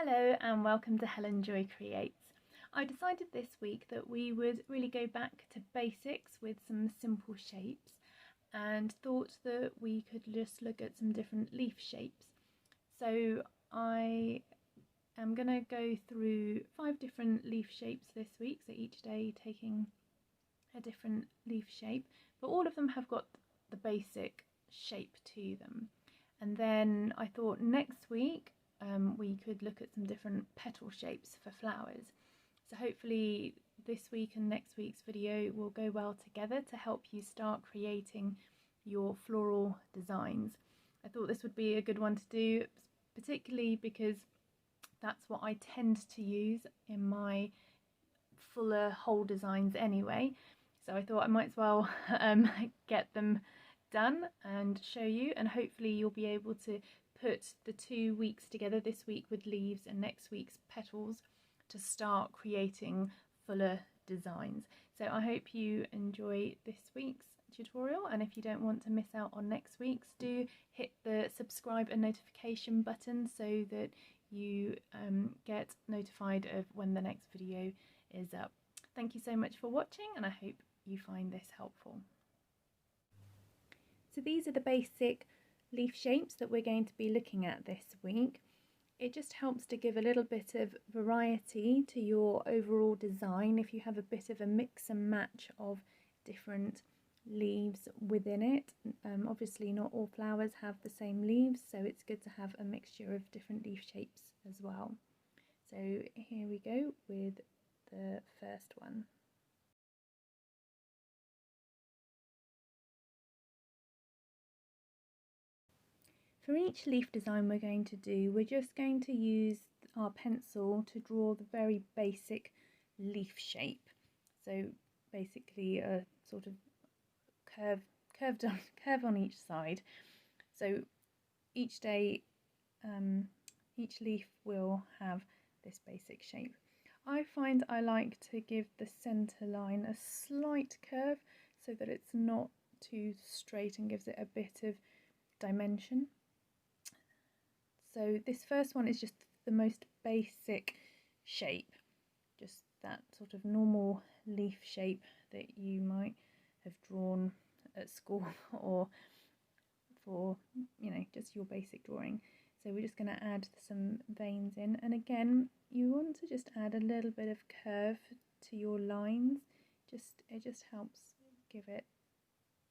Hello and welcome to HelenJoy Creates. I decided this week that we would really go back to basics with some simple shapes and thought that we could just look at some different leaf shapes. So I am going to go through 5 different leaf shapes this week, so each day taking a different leaf shape, but all of them have got the basic shape to them. And then I thought next week we could look at some different petal shapes for flowers. So hopefully this week and next week's video will go well together to help you start creating your floral designs. I thought this would be a good one to do, particularly because that's what I tend to use in my fuller whole designs anyway. So I thought I might as well get them done and show you, and hopefully you'll be able to put the 2 weeks together, this week with leaves and next week's petals, to start creating fuller designs. So I hope you enjoy this week's tutorial, and if you don't want to miss out on next week's, do hit the subscribe and notification button so that you get notified of when the next video is up. Thank you so much for watching, and I hope you find this helpful. So these are the basic leaf shapes that we're going to be looking at this week. It just helps to give a little bit of variety to your overall design if you have a bit of a mix and match of different leaves within it. Obviously not all flowers have the same leaves, so it's good to have a mixture of different leaf shapes as well. So here we go with the first one. For each leaf design we're going to do, we're just going to use our pencil to draw the very basic leaf shape. So basically a sort of curve on each side. So each day, each leaf will have this basic shape. I find I like to give the centre line a slight curve so that it's not too straight and gives it a bit of dimension. So this first one is just the most basic shape, just that sort of normal leaf shape that you might have drawn at school or for, just your basic drawing. So we're just going to add some veins in, and again you want to just add a little bit of curve to your lines. It just helps give it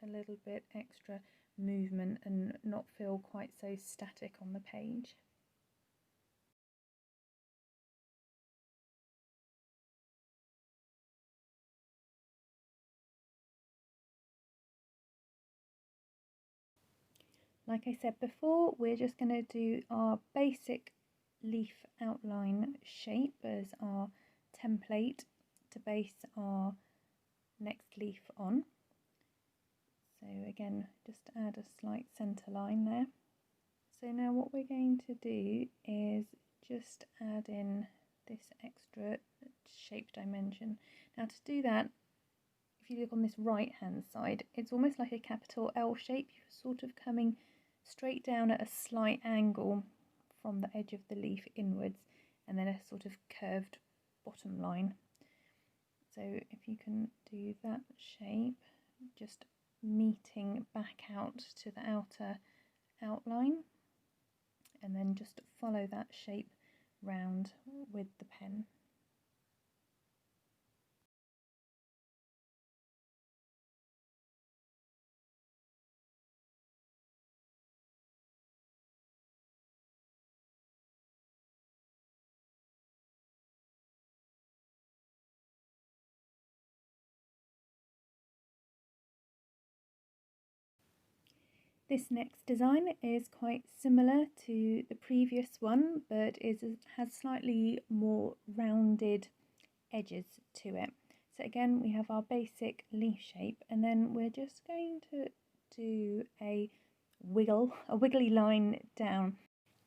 a little bit extra movement and not feel quite so static on the page. Like I said before, we're just going to do our basic leaf outline shape as our template to base our next leaf on. So again, just add a slight centre line there. So now what we're going to do is just add in this extra shape dimension. Now to do that, if you look on this right hand side, it's almost like a capital L shape. You're sort of coming straight down at a slight angle from the edge of the leaf inwards, and then a sort of curved bottom line. So if you can do that shape, just meeting back out to the outer outline, and then just follow that shape round with the pen. This next design is quite similar to the previous one, but has slightly more rounded edges to it. So again, we have our basic leaf shape, and then we're just going to do a wiggly line down.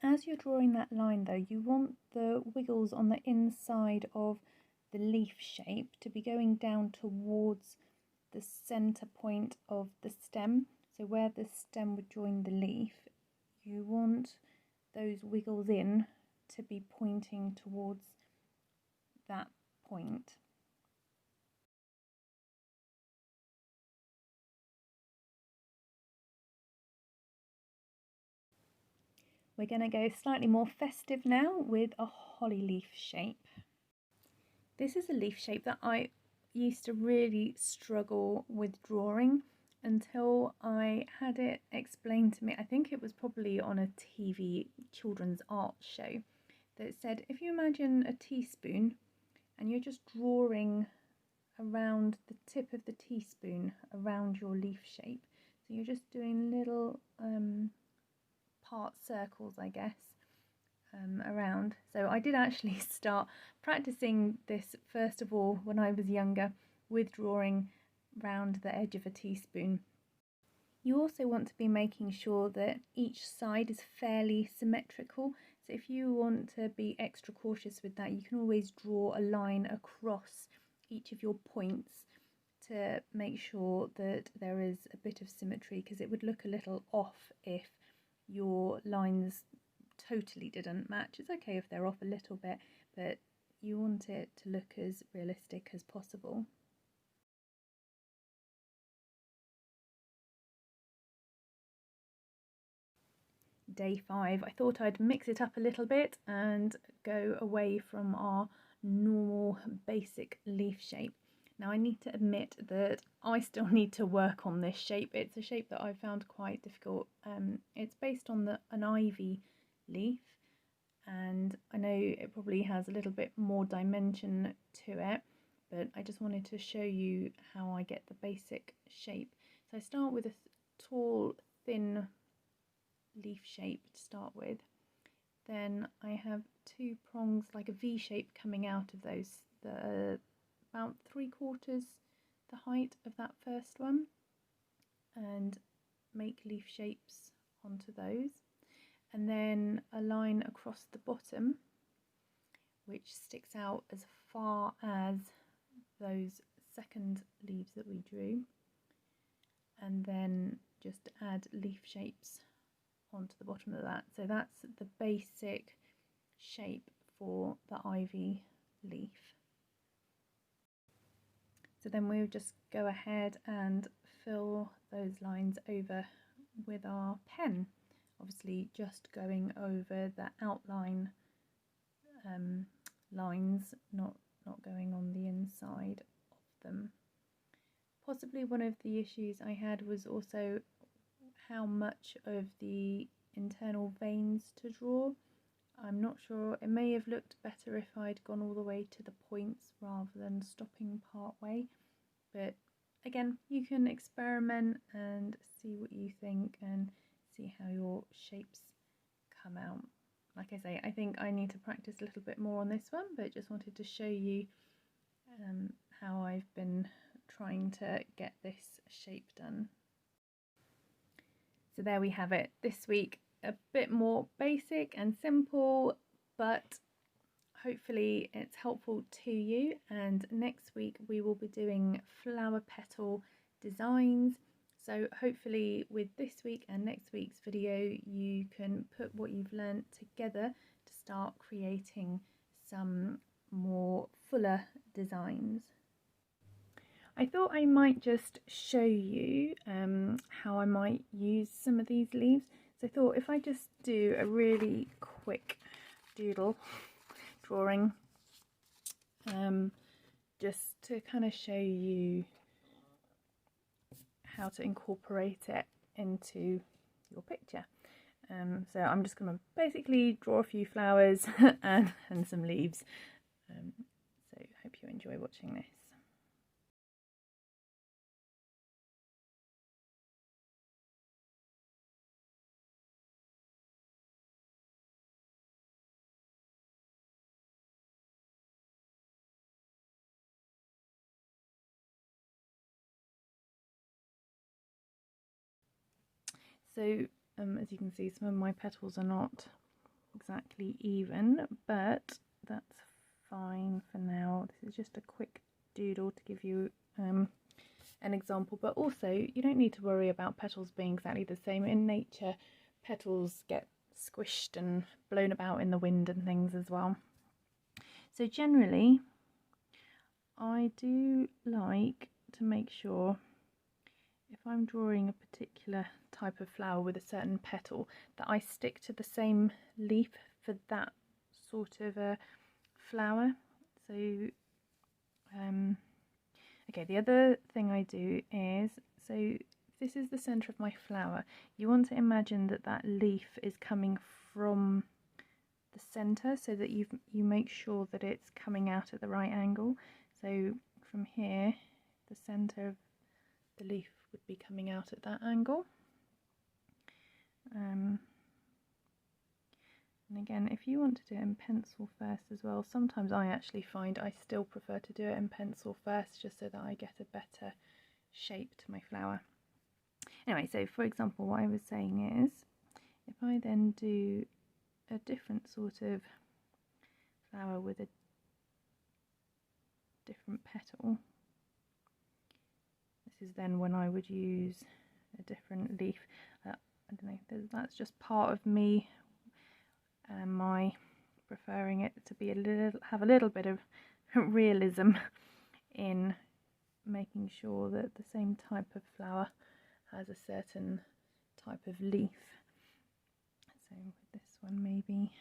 As you're drawing that line though, you want the wiggles on the inside of the leaf shape to be going down towards the centre point of the stem. So where the stem would join the leaf, you want those wiggles in to be pointing towards that point. We're going to go slightly more festive now with a holly leaf shape. This is a leaf shape that I used to really struggle with drawing until I had it explained to me. I think it was probably on a TV children's art show that said, if you imagine a teaspoon and you're just drawing around the tip of the teaspoon around your leaf shape, so you're just doing little part circles, I guess, around. So I did actually start practicing this first of all when I was younger with drawing round the edge of a teaspoon. You also want to be making sure that each side is fairly symmetrical. So if you want to be extra cautious with that, you can always draw a line across each of your points to make sure that there is a bit of symmetry, because it would look a little off if your lines totally didn't match. It's okay if they're off a little bit, but you want it to look as realistic as possible. Day 5, I thought I'd mix it up a little bit and go away from our normal basic leaf shape. Now I need to admit that I still need to work on this shape. It's a shape that I found quite difficult. It's based on an ivy leaf, and I know it probably has a little bit more dimension to it, but I just wanted to show you how I get the basic shape. So I start with a tall, thin leaf shape to start with. Then I have 2 prongs, like a V shape, coming out of those, about 3/4 the height of that first one, and make leaf shapes onto those. And then a line across the bottom which sticks out as far as those second leaves that we drew, and then just add leaf shapes onto the bottom of that. So that's the basic shape for the ivy leaf. So then we'll just go ahead and fill those lines over with our pen, obviously just going over the outline lines, not going on the inside of them. Possibly one of the issues I had was also how much of the internal veins to draw. I'm not sure. It may have looked better if I'd gone all the way to the points rather than stopping part way, but again, you can experiment and see what you think and see how your shapes come out. Like I say, I think I need to practice a little bit more on this one, but just wanted to show you how I've been trying to get this shape done. So there we have it. This week a bit more basic and simple, but hopefully it's helpful to you. And next week we will be doing flower petal designs. So hopefully with this week and next week's video you can put what you've learnt together to start creating some more fuller designs. I thought I might just show you how I might use some of these leaves. So I thought if I just do a really quick doodle drawing, just to kind of show you how to incorporate it into your picture. So I'm just going to basically draw a few flowers and some leaves. So I hope you enjoy watching this. So as you can see, some of my petals are not exactly even, but that's fine for now. This is just a quick doodle to give you an example, but also you don't need to worry about petals being exactly the same. In nature, petals get squished and blown about in the wind and things as well. So generally I do like to make sure if I'm drawing a particular type of flower with a certain petal that I stick to the same leaf for that sort of a flower. So okay, the other thing I do is, so if this is the centre of my flower, you want to imagine that that leaf is coming from the centre so that you make sure that it's coming out at the right angle. So from here, the centre of the leaf would be coming out at that angle. And again, if you want to do it in pencil first as well, sometimes I actually find I still prefer to do it in pencil first, just so that I get a better shape to my flower. Anyway, so for example, what I was saying is, if I then do a different sort of flower with a different petal, this is then when I would use a different leaf. I don't know, that's just part of me and my preferring it to be have a little bit of realism in making sure that the same type of flower has a certain type of leaf. So with this one, maybe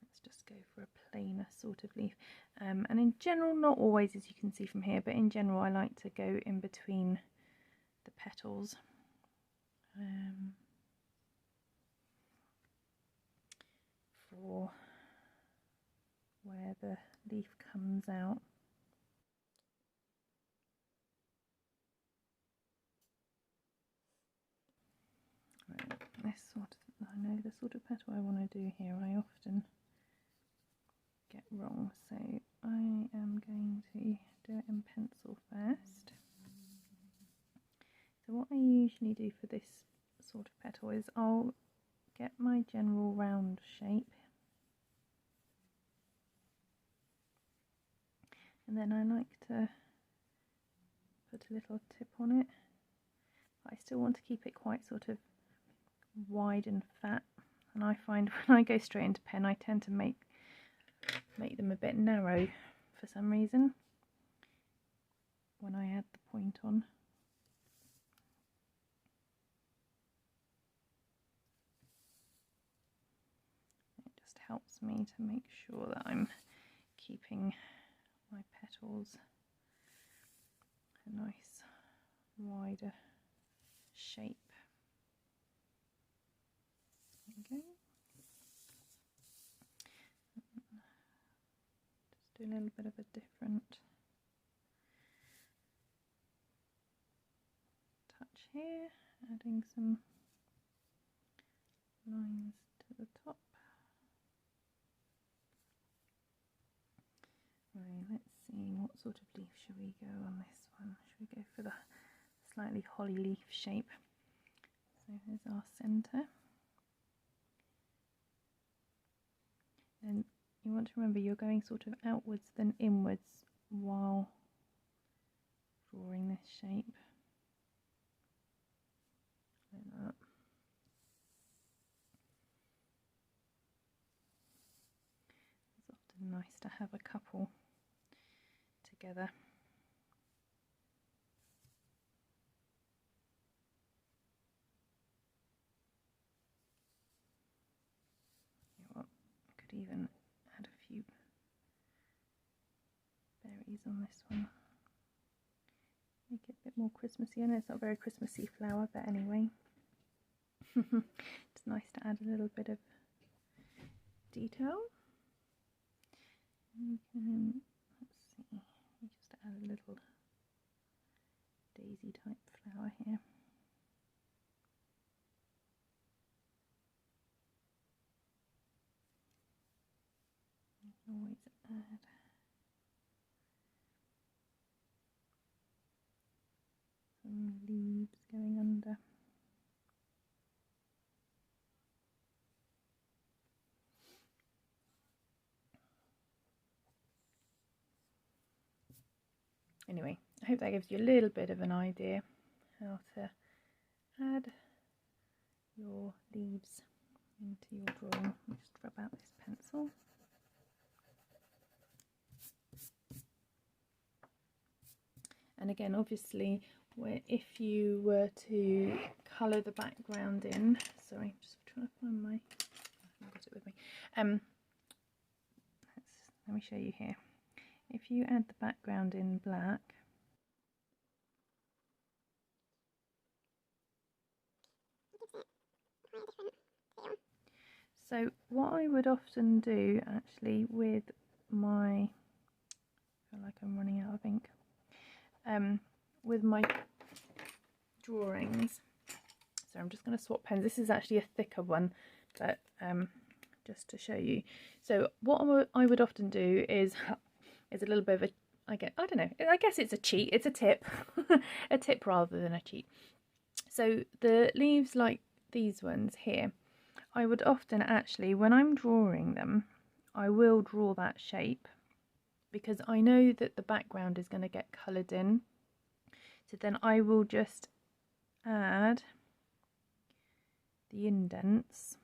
let's just go for a plainer sort of leaf. And in general, not always, as you can see from here, but in general I like to go in between the petals. For where the leaf comes out. Right, this sort of, I know the sort of petal I want to do here I often get wrong, so I am going to do it in pencil first. So what I usually do for this sort of petal is I'll get my general round shape, and then I like to put a little tip on it, but I still want to keep it quite sort of wide and fat, and I find when I go straight into pen I tend to make them a bit narrow for some reason when I add the point on. It just helps me to make sure that I'm keeping my petals a nice wider shape. There we go. Just do a little bit of a different touch here, adding some lines to the top. Right, let's see, what sort of leaf should we go on this one? Should we go for the slightly holly leaf shape? So here's our centre. Then you want to remember you're going sort of outwards then inwards while drawing this shape. Like that. It's often nice to have a couple together. Even add a few berries on this one, make it a bit more Christmassy. I know it's not a very Christmassy flower, but anyway. It's nice to add a little bit of detail. You can, let's see, just add a little daisy type flower here. Always add some leaves going under. Anyway, I hope that gives you a little bit of an idea how to add your leaves into your drawing. Just rub out this pencil. And again, obviously, if you were to colour the background in, sorry, just trying to find my, I've got it with me. Let me show you here. If you add the background in black, so what I would often do actually with my, I feel like I'm running out of ink, with my drawings, so I'm just going to swap pens. This is actually a thicker one, but just to show you. So what I would often do is a little bit of a, I don't know, I guess it's a cheat, it's a tip, a tip rather than a cheat. So the leaves like these ones here, I would often actually, when I'm drawing them, I will draw that shape because I know that the background is going to get coloured in. So then I will just add the indents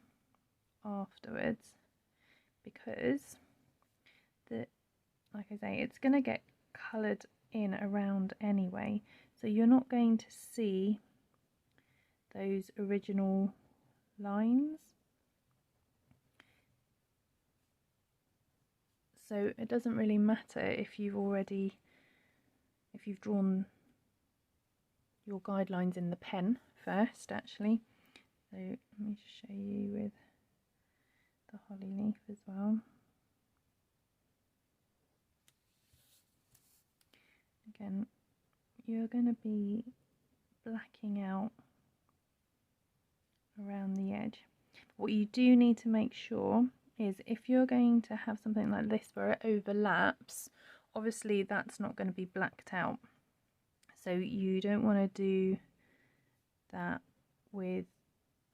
afterwards, because like I say, it's going to get coloured in around anyway, so you're not going to see those original lines. So it doesn't really matter if you've drawn your guidelines in the pen first, actually. So let me just show you with the holly leaf as well. Again, you're going to be blacking out around the edge. What you do need to make sure is if you're going to have something like this where it overlaps, obviously that's not going to be blacked out. So you don't want to do that with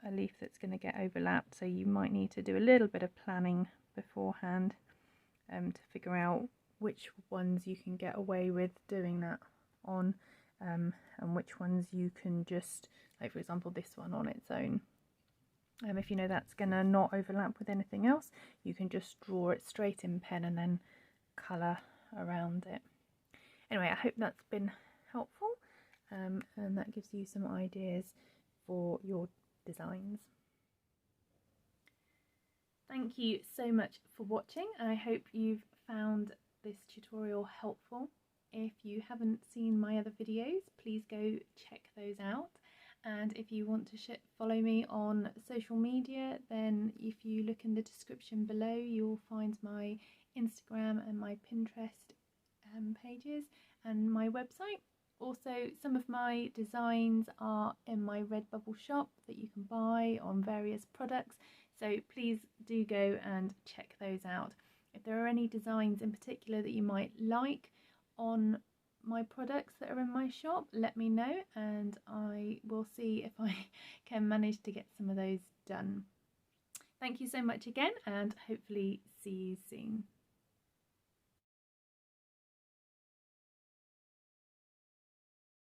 a leaf that's going to get overlapped. So you might need to do a little bit of planning beforehand to figure out which ones you can get away with doing that on, and which ones you can just, like for example this one on its own. If you know that's going to not overlap with anything else, you can just draw it straight in pen and then colour around it. Anyway, I hope that's been helpful, and that gives you some ideas for your designs. Thank you so much for watching. I hope you've found this tutorial helpful. If you haven't seen my other videos, please go check those out. And if you want to follow me on social media, then if you look in the description below, you'll find my Instagram and my Pinterest pages and my website. Also, some of my designs are in my Redbubble shop that you can buy on various products, so please do go and check those out. If there are any designs in particular that you might like on my products that are in my shop, let me know and I will see if I can manage to get some of those done. Thank you so much again, and hopefully see you soon.